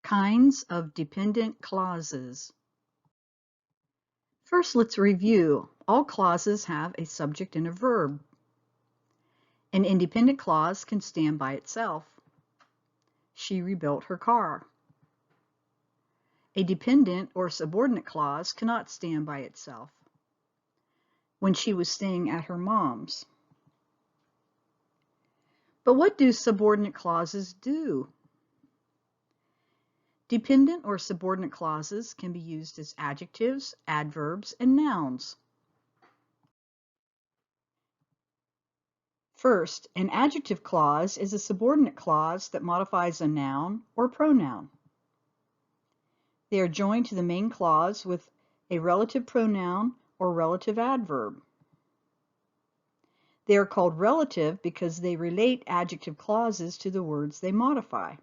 Kinds of dependent clauses. First, let's review. All clauses have a subject and a verb. An independent clause can stand by itself. She rebuilt her car. A dependent or subordinate clause cannot stand by itself. When she was staying at her mom's. But what do subordinate clauses do? Dependent or subordinate clauses can be used as adjectives, adverbs, and nouns. First, an adjective clause is a subordinate clause that modifies a noun or pronoun. They are joined to the main clause with a relative pronoun or relative adverb. They are called relative because they relate adjective clauses to the words they modify.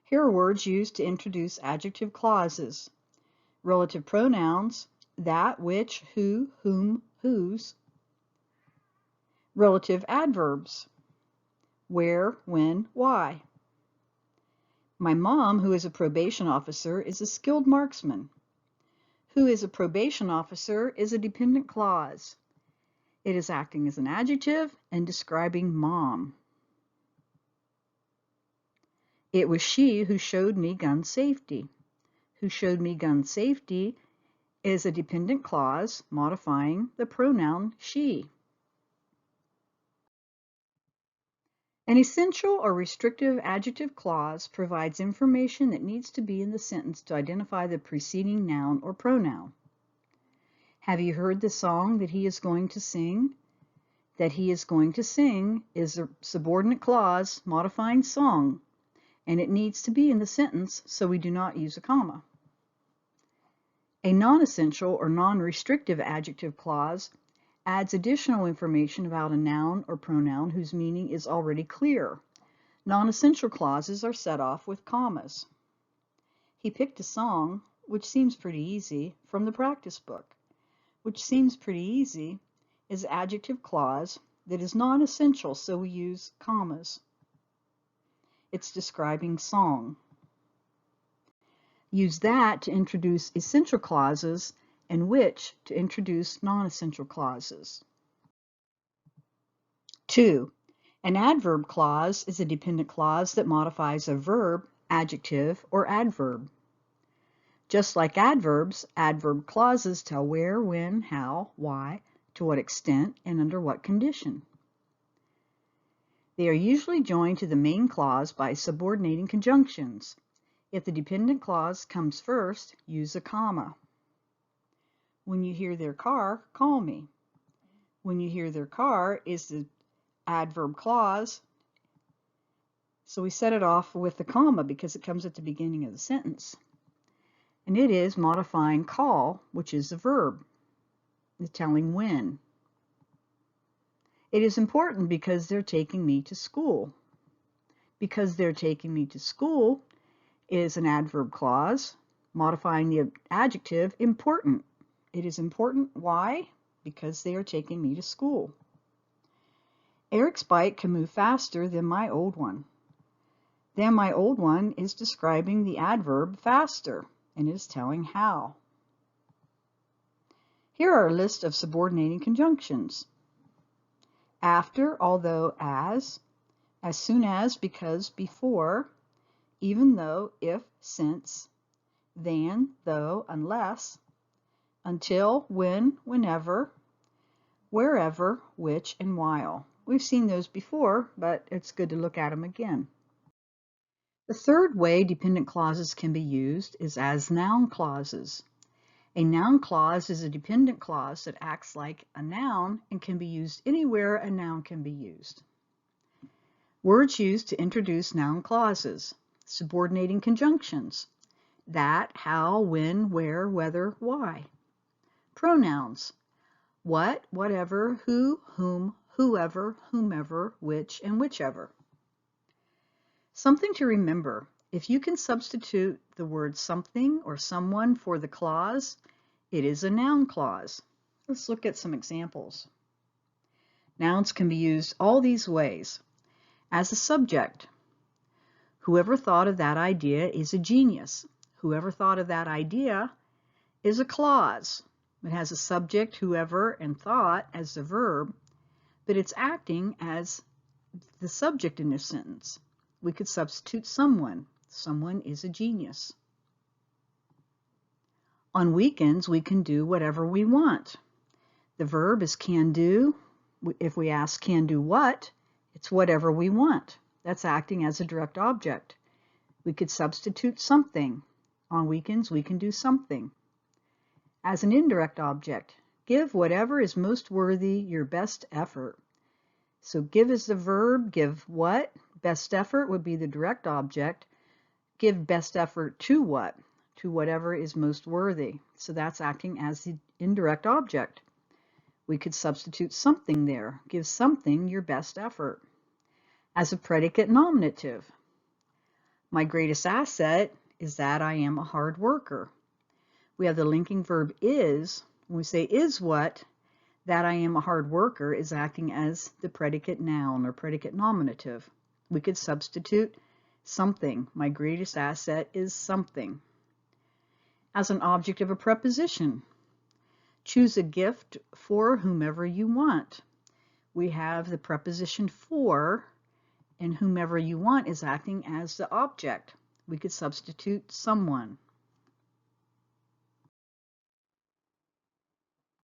Here are words used to introduce adjective clauses. Relative pronouns, that, which, who, whom, whose. Relative adverbs, where, when, why. My mom, who is a probation officer, is a skilled marksman. Who is a probation officer is a dependent clause. It is acting as an adjective and describing mom. It was she who showed me gun safety. Who showed me gun safety is a dependent clause modifying the pronoun she. An essential or restrictive adjective clause provides information that needs to be in the sentence to identify the preceding noun or pronoun. Have you heard the song that he is going to sing? That he is going to sing is a subordinate clause modifying song, and it needs to be in the sentence, so we do not use a comma. A non-essential or non-restrictive adjective clause adds additional information about a noun or pronoun whose meaning is already clear. Non-essential clauses are set off with commas. He picked a song, which seems pretty easy, from the practice book. Which seems pretty easy is an adjective clause that is non-essential, so we use commas. It's describing song. Use that to introduce essential clauses and which to introduce non-essential clauses. 2. An adverb clause is a dependent clause that modifies a verb, adjective, or adverb. Just like adverbs, adverb clauses tell where, when, how, why, to what extent, and under what condition. They are usually joined to the main clause by subordinating conjunctions. If the dependent clause comes first, use a comma. When you hear their car, call me. When you hear their car is the adverb clause, so we set it off with the comma because it comes at the beginning of the sentence. And it is modifying call, which is the verb. It's telling when. It is important because they're taking me to school. Because they're taking me to school is an adverb clause, modifying the adjective important. It is important. Why? Because they are taking me to school. Eric's bike can move faster than my old one. Then my old one is describing the adverb faster, and it is telling how. Here are a list of subordinating conjunctions. After, although, as soon as, because, before, even though, if, since, than, though, unless, until, when, whenever, wherever, which, and while. We've seen those before, but it's good to look at them again. The third way dependent clauses can be used is as noun clauses. A noun clause is a dependent clause that acts like a noun and can be used anywhere a noun can be used. Words used to introduce noun clauses. Subordinating conjunctions. That, how, when, where, whether, why. Pronouns. What, whatever, who, whom, whoever, whomever, which, and whichever. Something to remember. If you can substitute the word something or someone for the clause, it is a noun clause. Let's look at some examples. Nouns can be used all these ways. As a subject, Whoever thought of that idea is a genius. Whoever thought of that idea is a clause. It has a subject, whoever, and thought as the verb, but it's acting as the subject in this sentence. We could substitute someone. Someone is a genius. On weekends, we can do whatever we want. The verb is can do. If we ask can do what, it's whatever we want. That's acting as a direct object. We could substitute something. On weekends, we can do something. As an indirect object, give whatever is most worthy your best effort. So give is the verb, give what? Best effort would be the direct object. Give best effort to what? To whatever is most worthy. So that's acting as the indirect object. We could substitute something there. Give something your best effort. As a predicate nominative, my greatest asset is that I am a hard worker. We have the linking verb is. When we say is what, that I am a hard worker is acting as the predicate noun or predicate nominative. We could substitute something. My greatest asset is something. As an object of a preposition, choose a gift for whomever you want. We have the preposition for, and whomever you want is acting as the object. We could substitute someone.